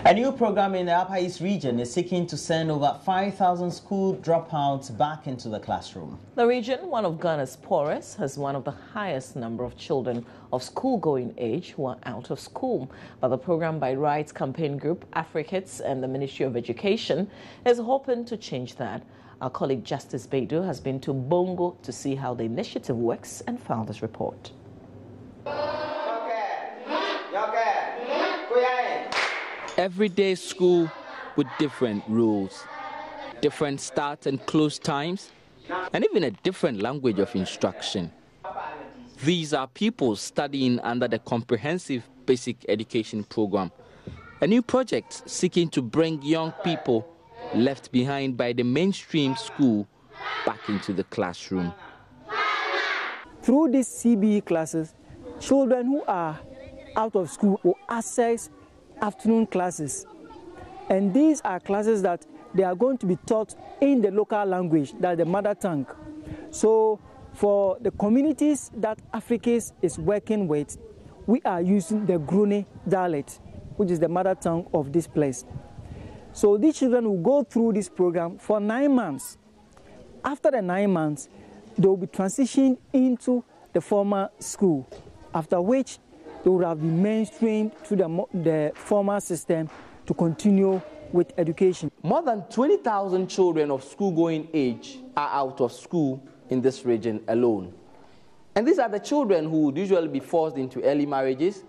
A new program in the Upper East region is seeking to send over 5,000 school dropouts back into the classroom. The region, one of Ghana's poorest, has one of the highest number of children of school-going age who are out of school. But the program by Rights Campaign Group, Africans, and the Ministry of Education is hoping to change that. Our colleague Justice Baidu has been to Bongo to see how the initiative works and found this report. Everyday school with different rules, different start and close times, and even a different language of instruction. These are pupils studying under the Comprehensive Basic Education Program, a new project seeking to bring young people left behind by the mainstream school back into the classroom. Through these CBE classes, children who are out of school will access afternoon classes, and these are classes that they are going to be taught in the local language, that the mother tongue. So for the communities that Africans is working with, we are using the Grune dialect, which is the mother tongue of this place. So these children will go through this program for 9 months. After the 9 months, they will be transitioned into the formal school, after which they would have been mainstreamed to the formal system to continue with education. More than 20,000 children of school-going age are out of school in this region alone. And these are the children who would usually be forced into early marriages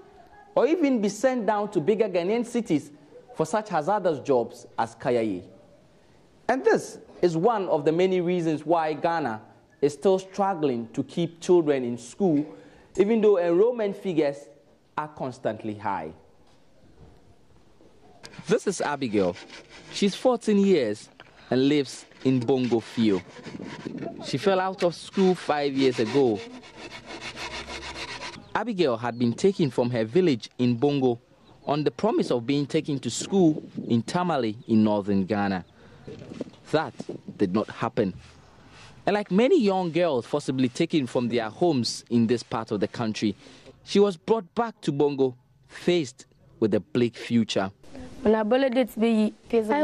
or even be sent down to bigger Ghanaian cities for such hazardous jobs as Kayaye. And this is one of the many reasons why Ghana is still struggling to keep children in school, even though enrollment figures are constantly high. This is Abigail. She's 14 years and lives in Bongo Fio. She fell out of school 5 years ago. Abigail had been taken from her village in Bongo on the promise of being taken to school in Tamale in northern Ghana. That did not happen. And like many young girls forcibly taken from their homes in this part of the country, she was brought back to Bongo, faced with a bleak future. I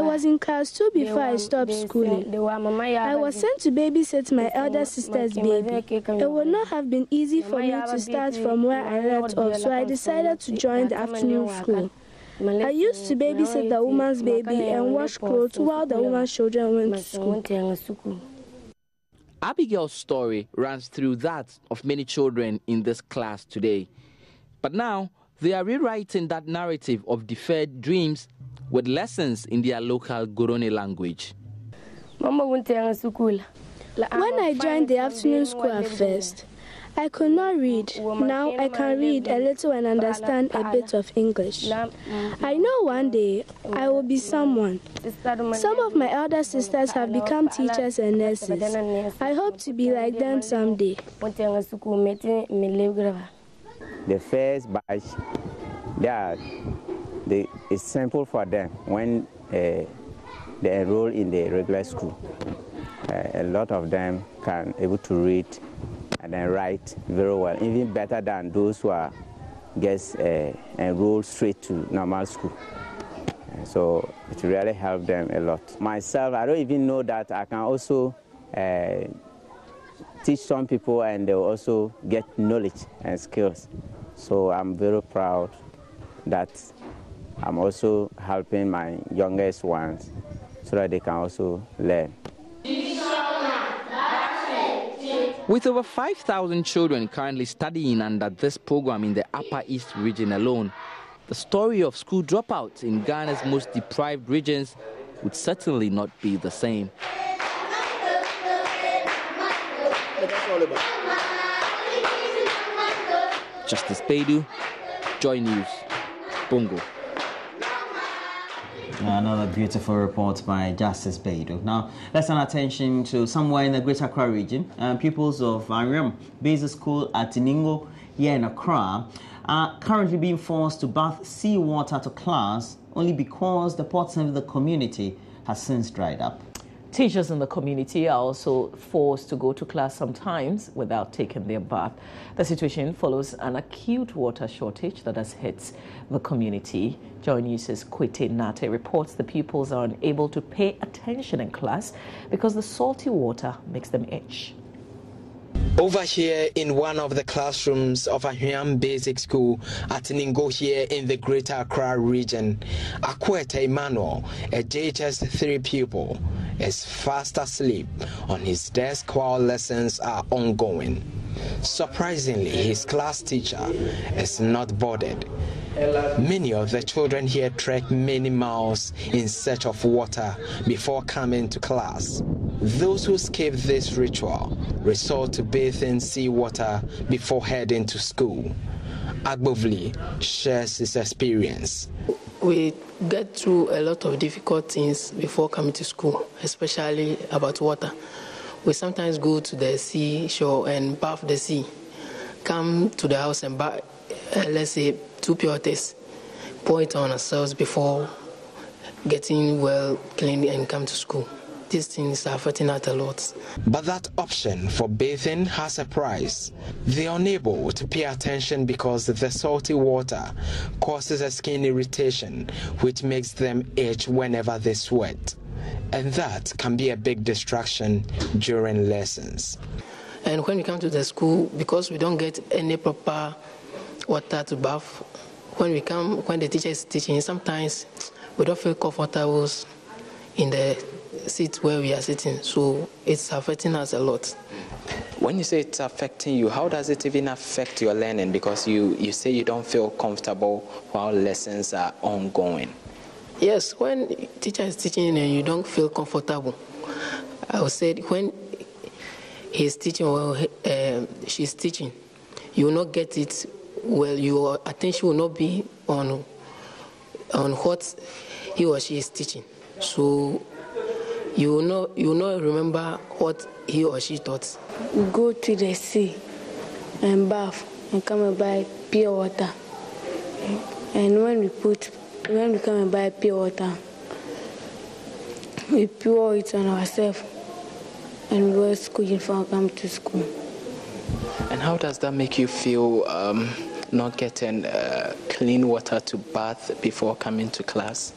was in class 2 before I stopped schooling. I was sent to babysit my elder sister's baby. It would not have been easy for me to start from where I left off, so I decided to join the afternoon school. I used to babysit the woman's baby and wash clothes while the woman's children went to school. Abigail's story runs through that of many children in this class today. But now, they are rewriting that narrative of deferred dreams with lessons in their local Gorone language. When I joined the afternoon school at first, I could not read. Now I can read a little and understand a bit of English. I know one day I will be someone. Some of my elder sisters have become teachers and nurses. I hope to be like them someday. The first batch, it's simple for them when they enroll in the regular school. A lot of them can able to read and then write very well, even better than those who are gets enrolled straight to normal school. So it really helped them a lot. Myself, I don't even know that I can also teach some people and they will also get knowledge and skills. So I'm very proud that I'm also helping my youngest ones so that they can also learn. With over 5,000 children currently studying under this program in the Upper East region alone, the story of school dropouts in Ghana's most deprived regions would certainly not be the same. Justice Baidu, Joy News, Bongo. Another beautiful report by Justice Baidu. Now, let's turn attention to somewhere in the Greater Accra region. Pupils of Ariam Basic School at Tiningo here in Accra are currently being forced to bath seawater to class only because the port of the community has since dried up. Teachers in the community are also forced to go to class sometimes without taking their bath. The situation follows an acute water shortage that has hit the community. Joy News' Kwete Nate reports the pupils are unable to pay attention in class because the salty water makes them itch. Over here in one of the classrooms of Ahuam Basic School at Ningo here in the Greater Accra region, Akwete Emmanuel, a JHS 3 pupil, is fast asleep on his desk while lessons are ongoing. Surprisingly, his class teacher is not bothered. Many of the children here trek many miles in search of water before coming to class. Those who skip this ritual resort to bathe in seawater before heading to school. Agbovli shares his experience. We get through a lot of difficult things before coming to school, especially about water. We sometimes go to the seashore and bath the sea, come to the house and buy, let's say, 2 pure waters, pour it on ourselves before getting well cleaned and come to school. These things are affecting us a lot. But that option for bathing has a price. They are unable to pay attention because the salty water causes a skin irritation, which makes them itch whenever they sweat. And that can be a big distraction during lessons. And when we come to the school, because we don't get any proper water to bath, when the teacher is teaching, sometimes we don't feel comfortable in the seat where we are sitting, so it's affecting us a lot. When you say it's affecting you, how does it even affect your learning? Because you say you don't feel comfortable while lessons are ongoing. Yes, when teacher is teaching and you don't feel comfortable, I would say when he's teaching or she's teaching, you will not get it well. Your attention will not be on what he or she is teaching. So you will not remember what he or she taught. We go to the sea and bath and come and buy pure water. And when we come and buy pure water, we pour it on ourselves and we wear school uniform come to school. And how does that make you feel, not getting clean water to bath before coming to class?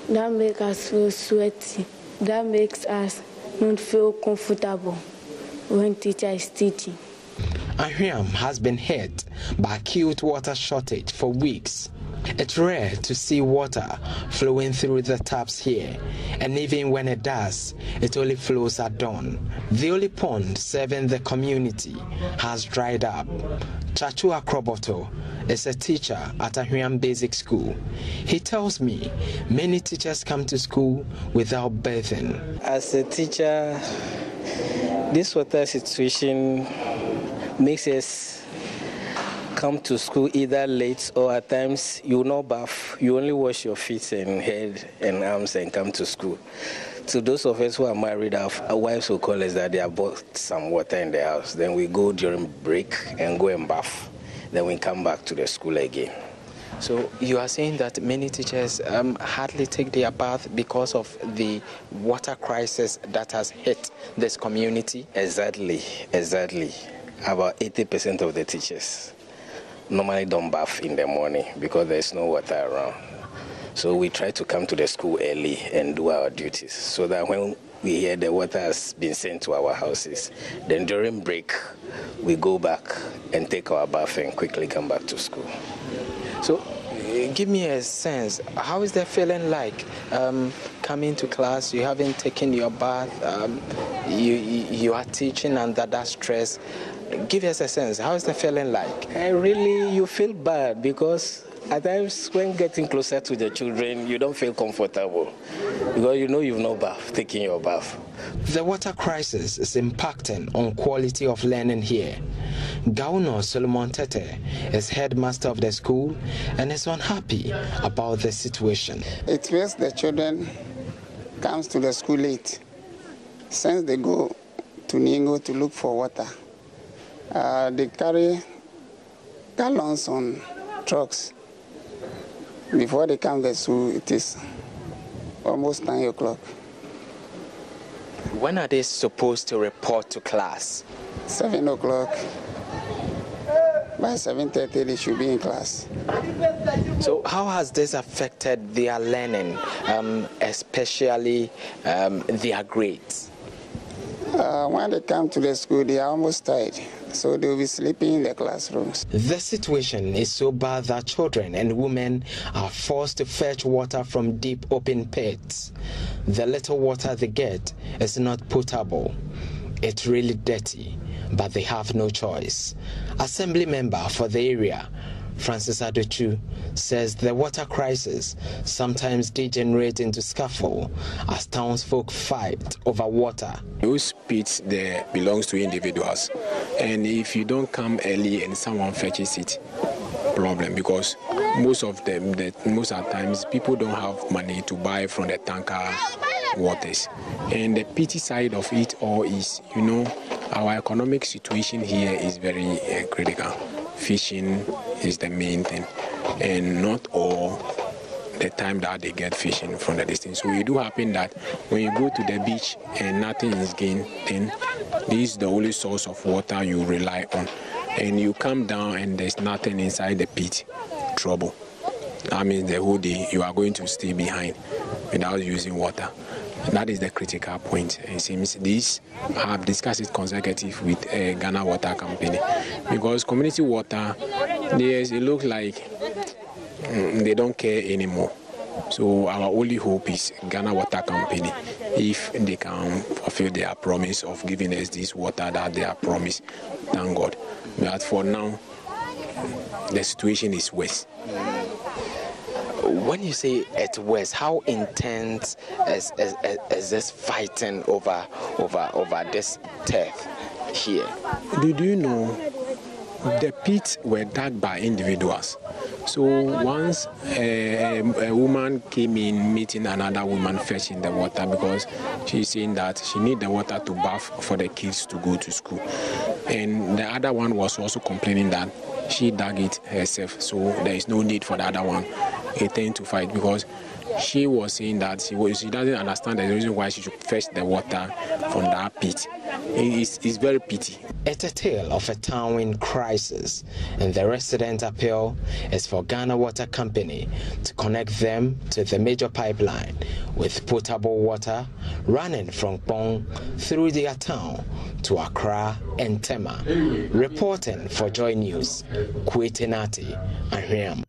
That makes us feel sweaty. That makes us not feel comfortable when teacher is teaching. Ahuam has been hit by acute water shortage for weeks. It's rare to see water flowing through the taps here, and even when it does, it only flows at dawn. The only pond serving the community has dried up. Chachu Akroboto is a teacher at Ahuam Basic School. He tells me many teachers come to school without bathing. As a teacher, this water situation makes us come to school either late or at times you will not bath. You only wash your feet and head and arms and come to school. To those of us who are married, our wives will call us that they have bought some water in the house. Then we go during break and go and bath. Then we come back to the school again. So you are saying that many teachers hardly take their bath because of the water crisis that has hit this community? Exactly. About 80% of the teachers normally don't bath in the morning because there's no water around. So we try to come to the school early and do our duties so that when we hear the water has been sent to our houses, then during break we go back and take our bath and quickly come back to school. So give me a sense, how is that feeling like coming to class? You haven't taken your bath, you are teaching under that stress. Give us a sense, how is the feeling like? Really, you feel bad because at times when getting closer to the children, you don't feel comfortable because you know you've no bath, taking your bath. The water crisis is impacting on quality of learning here. Gauno Solomon Tete is headmaster of the school and is unhappy about the situation. It feels the children comes to the school late. Since they go to Ningo to look for water, they carry gallons on trucks. Before they come to school, it is almost 9 o'clock. When are they supposed to report to class? 7 o'clock. By 7:30 they should be in class. So how has this affected their learning, especially their grades? When they come to the school, they are almost tired, so they will be sleeping in the classrooms. The situation is so bad that children and women are forced to fetch water from deep open pits. The little water they get is not potable. It's really dirty, but they have no choice. Assembly member for the area, Francis Adochu, says the water crisis sometimes degenerates into scuffle as townsfolk fight over water. Those pits there belongs to individuals, and if you don't come early and someone fetches it, problem, because most of the times people don't have money to buy from the tanker waters. And the pity side of it all is, our economic situation here is very critical. Fishing is the main thing, and not all the time that they get fishing from the distance. So it do happen that when you go to the beach and nothing is gained, then this is the only source of water you rely on. And you come down and there's nothing inside the pit, trouble. That means the whole day you are going to stay behind without using water. That is the critical point. It seems this, I have discussed it consecutive with Ghana Water Company, because community water, it looks like they don't care anymore. So our only hope is Ghana Water Company, if they can fulfill their promise of giving us this water that they have promised, thank God. But for now, the situation is worse. When you say it's worse, how intense is this fighting over this turf here? Do you know the pits were dug by individuals? So once a woman came in meeting another woman fetching the water, because she's saying that she needs the water to bath for the kids to go to school. And the other one was also complaining that she dug it herself, so there is no need for the other one. He turned to fight because she was saying that she doesn't understand the reason why she should fetch the water from that pit. It's very pity. It's a tale of a town in crisis, and the resident appeal is for Ghana Water Company to connect them to the major pipeline with potable water running from Pong through their town to Accra and Tema. Reporting for Joy News, Kwetenati Ahriam.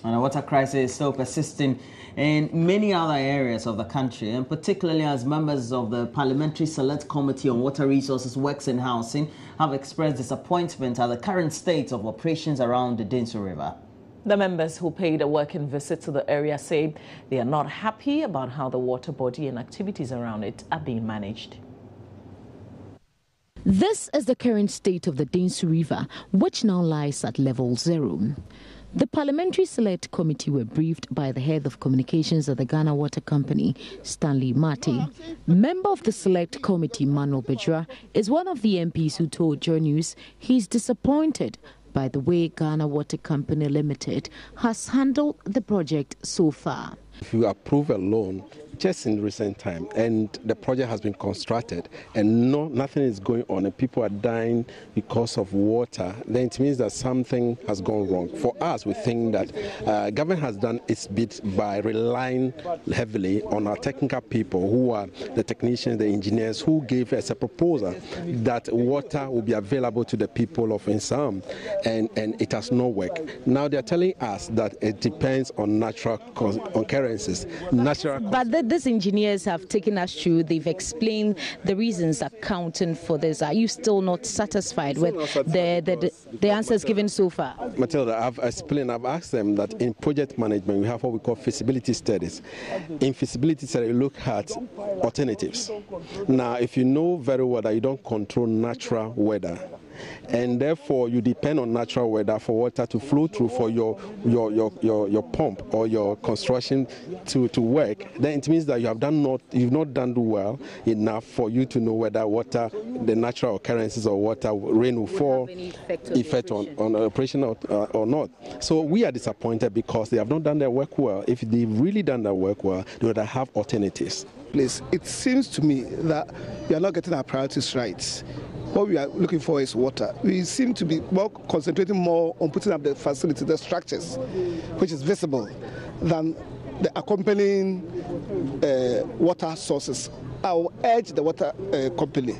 And the water crisis is still persisting in many other areas of the country, and particularly as members of the Parliamentary Select Committee on Water Resources, Works and Housing have expressed disappointment at the current state of operations around the Densu River. The members who paid a working visit to the area say they are not happy about how the water body and activities around it are being managed. This is the current state of the Densu River, which now lies at level 0. The Parliamentary Select Committee were briefed by the head of communications at the Ghana Water Company, Stanley Mate. Member of the Select Committee, Emmanuel is one of the MPs who told Joy News he's disappointed by the way Ghana Water Company Limited has handled the project so far. If you approve a loan just in recent time and the project has been constructed and nothing is going on and people are dying because of water, then it means that something has gone wrong. For us, we think that government has done its bit by relying heavily on our technical people, who are the technicians, the engineers, who gave us a proposal that water will be available to the people of Insam, and it has not worked. Now they're telling us that it depends on natural occurrences. But these engineers have taken us through, they've explained the reasons accounting for this. Are you still not satisfied with the answers given so far? Matilda, I've explained, I've asked them that in project management we have what we call feasibility studies. In feasibility studies, you look at alternatives. Now, if you know very well that you don't control natural weather, and therefore you depend on natural weather for water to flow through for your pump or your construction to work, then it means that you've not done well enough for you to know whether water, the natural occurrences of water, rain will fall, effect on operation or not. So we are disappointed because they have not done their work well. If they've really done their work well, they would have alternatives. Please, it seems to me that we are not getting our priorities right. What we are looking for is water. We seem to be concentrating more on putting up the facility, the structures, which is visible, than the accompanying water sources. I will urge the water company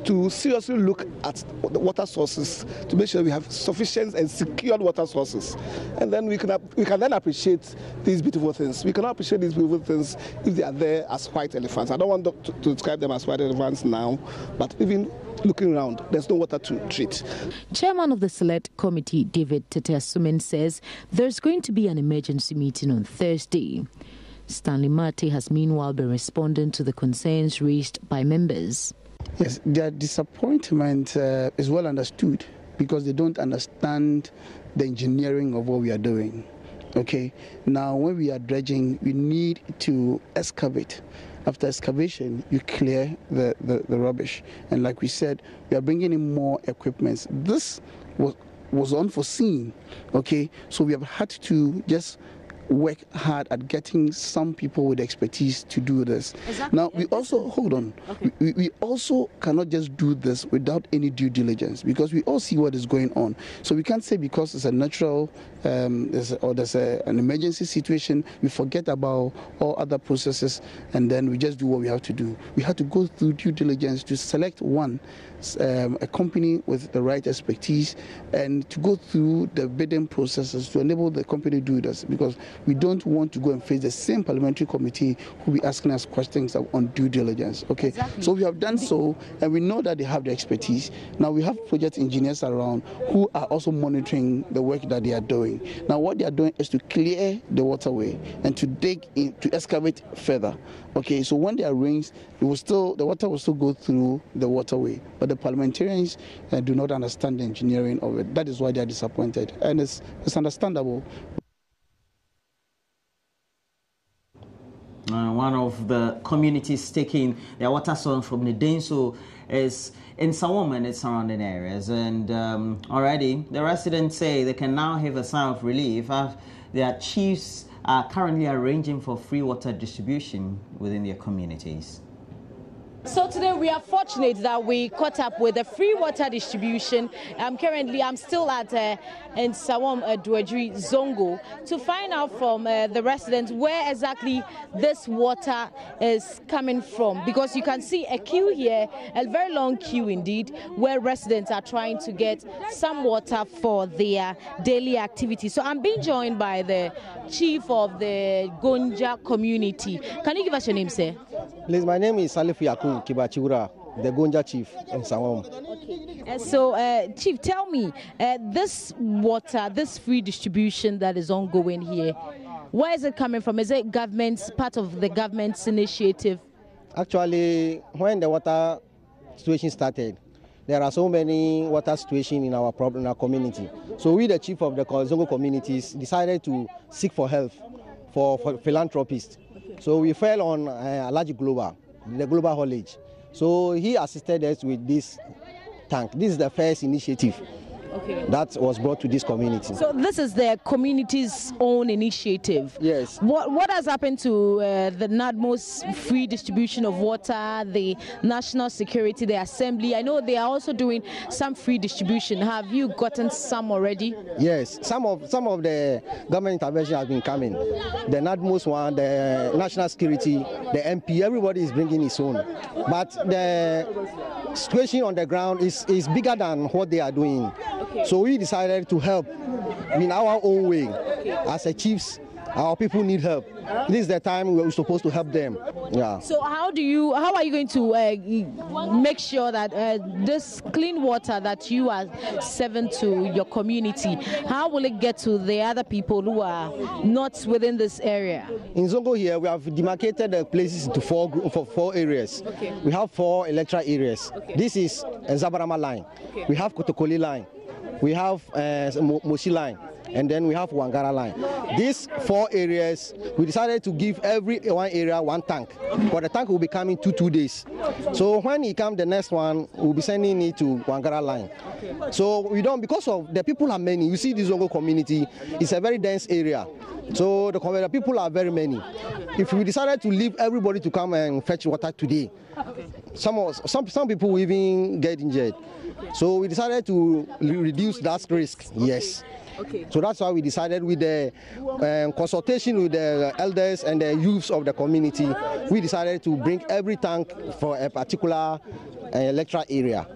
to seriously look at the water sources to make sure we have sufficient and secured water sources, and then we can then appreciate these beautiful things. We cannot appreciate these beautiful things if they are there as white elephants. I don't want to describe them as white elephants now, but even looking around, there's no water to treat. Chairman of the Select Committee, David Teteasumen, says there's going to be an emergency meeting on Thursday. Stanley Mate has meanwhile been responding to the concerns raised by members. Yes, their disappointment is well understood because they don't understand the engineering of what we are doing. Okay, now when we are dredging, we need to excavate. After excavation, you clear the rubbish. And like we said, we are bringing in more equipment. This was unforeseen, okay? So we have had to just work hard at getting some people with expertise to do this. Exactly. Now, we also, hold on, okay. we also cannot just do this without any due diligence because we all see what is going on. So we can't say because it's a natural, there's an emergency situation, we forget about all other processes and then we just do what we have to do. We have to go through due diligence to select a company with the right expertise and to go through the bidding processes to enable the company to do this because we don't want to go and face the same parliamentary committee who will be asking us questions on due diligence. Okay, exactly. So we have done so and we know that they have the expertise. Now we have project engineers around who are also monitoring the work that they are doing. Now what they are doing is to clear the waterway and to dig in, to excavate further. Okay, so when there are rains, the water will still go through the waterway. But the parliamentarians do not understand the engineering of it. That is why they are disappointed. And it's understandable. One of the communities taking their water source from the Denso is in Sawam and its surrounding areas. And already the residents say they can now have a sign of relief. Their chiefs are currently arranging for free water distribution within their communities. So today we are fortunate that we caught up with the free water distribution. Currently I'm still at in Sawam Duadri Zongo to find out from the residents where exactly this water is coming from, because you can see a queue here, a very long queue indeed, where residents are trying to get some water for their daily activities. So I'm being joined by the chief of the Gonja community. Can you give us your name, sir? Please, my name is Salif Yaku Kibachura, the Gonja chief in Sawam. Okay. So, Chief, tell me, this water, this free distribution that is ongoing here, where is it coming from? Is it part of the government's initiative? Actually, when the water situation started, there are so many water situations in our community. So we, the chief of the Zongo communities, decided to seek for help for philanthropists. Okay. So we fell on a large global, the global haulage. So he assisted us with this tank. This is the first initiative that was brought to this community. So this is the community's own initiative. Yes. What has happened to the NADMO's free distribution of water, the national security, the assembly? I know they are also doing some free distribution. Have you gotten some already? Yes, some of the government intervention has been coming. The NADMO's one, the national security, the MP, everybody is bringing his own. But the situation on the ground is bigger than what they are doing. Okay. So we decided to help in our own way as a chiefs Our people need help. This is the time we're supposed to help them. Yeah. So how are you going to make sure that this clean water that you are serving to your community, how will it get to the other people who are not within this area? In Zongo here, we have demarcated the places into four areas. Okay. We have 4 electoral areas. Okay. This is Zabarama line. Okay. We have Kotokoli line. We have Moshi line. And then we have Wangara line. These 4 areas, we decided to give every one area 1 tank. But the tank will be coming 2 days. So when he comes, the next one, we'll be sending it to Wangara line. So we don't, because of the people are many. You see this Zongo community, it's a very dense area. So the people are very many. If we decided to leave everybody to come and fetch water today, some people will even get injured. So we decided to reduce that risk. Yes. Okay. So that's why we decided, with the consultation with the elders and the youths of the community, we decided to bring every tank for a particular electoral area.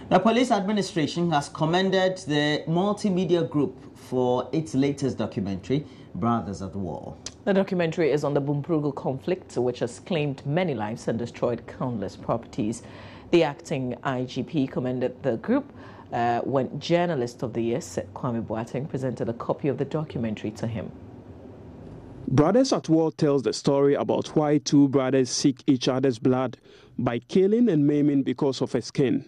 The police administration has commended the multimedia group for its latest documentary, Brothers at War. The documentary is on the Bumprugu conflict, which has claimed many lives and destroyed countless properties. The acting IGP commended the group when Journalist of the Year, Kwame Boateng, presented a copy of the documentary to him. Brothers at War tells the story about why 2 brothers seek each other's blood by killing and maiming because of a skin.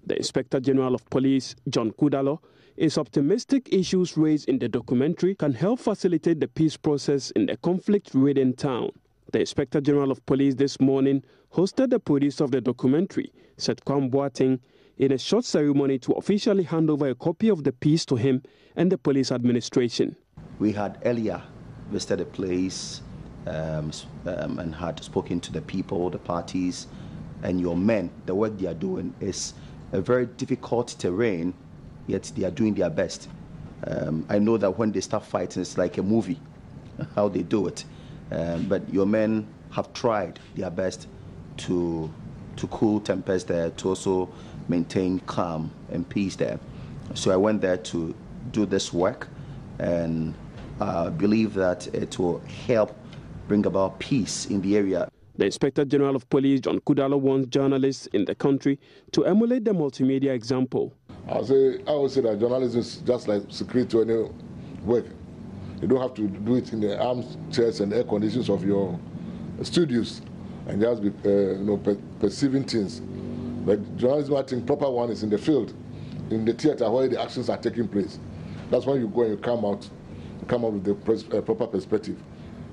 The Inspector General of Police, John Kudalo, is optimistic issues raised in the documentary can help facilitate the peace process in the conflict-ridden town. The Inspector General of Police this morning hosted the producer of the documentary, Kwame Boateng, in a short ceremony to officially hand over a copy of the piece to him and the police administration. We had earlier visited the place and had spoken to the people, the parties, and your men. The work they are doing is a very difficult terrain, yet they are doing their best. I know that when they start fighting, it's like a movie, how they do it. But your men have tried their best to cool tempers there, to also maintain calm and peace there. So I went there to do this work, and believe that it will help bring about peace in the area. The Inspector General of Police, John Kudalo, wants journalists in the country to emulate the multimedia example. I would say that journalism is just like security to any work. You don't have to do it in the armchairs and air conditions of your studios and just be perceiving things. But journalism, I think, proper one is in the field, in the theater where the actions are taking place. That's when you go and you come out with the proper perspective.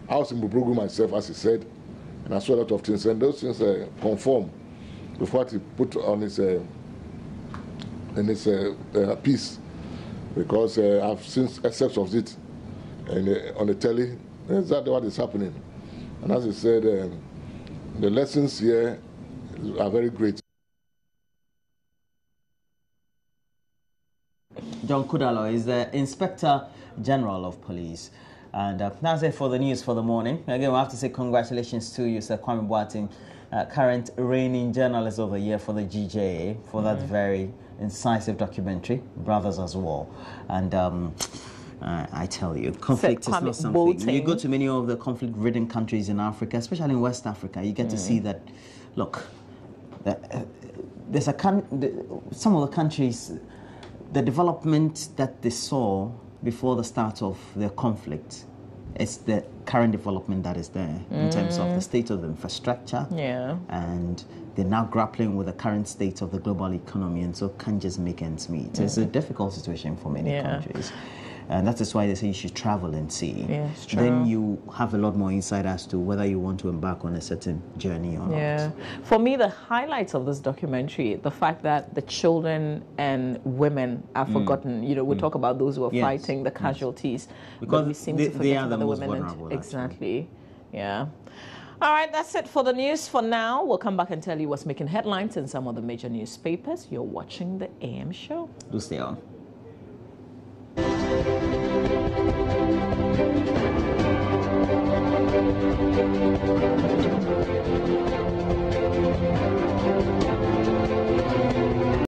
I was in Bumprugu myself, as he said, and I saw a lot of things, and those things conform with what he put on his piece, because I've seen excerpts of it on the telly. That's exactly what is happening. And as he said, the lessons here are very great. John Kudalo is the Inspector General of Police. And that's it for the news for the morning. Again, we have to say congratulations to you, Sir Kwame Boateng, current reigning journalist of the year for the GJA, for that very incisive documentary, Brothers as War. And I tell you, conflict is not something. When you go to many of the conflict-ridden countries in Africa, especially in West Africa, you get to see that, look, there's some of the countries, the development that they saw before the start of the conflict, it's the current development that is there in terms of the state of the infrastructure. Yeah. And they're now grappling with the current state of the global economy, and so can't just make ends meet. It's a difficult situation for many countries. And that is why they say you should travel and see. Yeah, it's true. Then you have a lot more insight as to whether you want to embark on a certain journey or not. For me, the highlights of this documentary, the fact that the children and women are forgotten. You know, we talk about those who are fighting, the casualties, because we seem to forget about the women. Vulnerable, exactly. Yeah. All right, that's it for the news for now. We'll come back and tell you what's making headlines in some of the major newspapers. You're watching the AM show. Do stay on.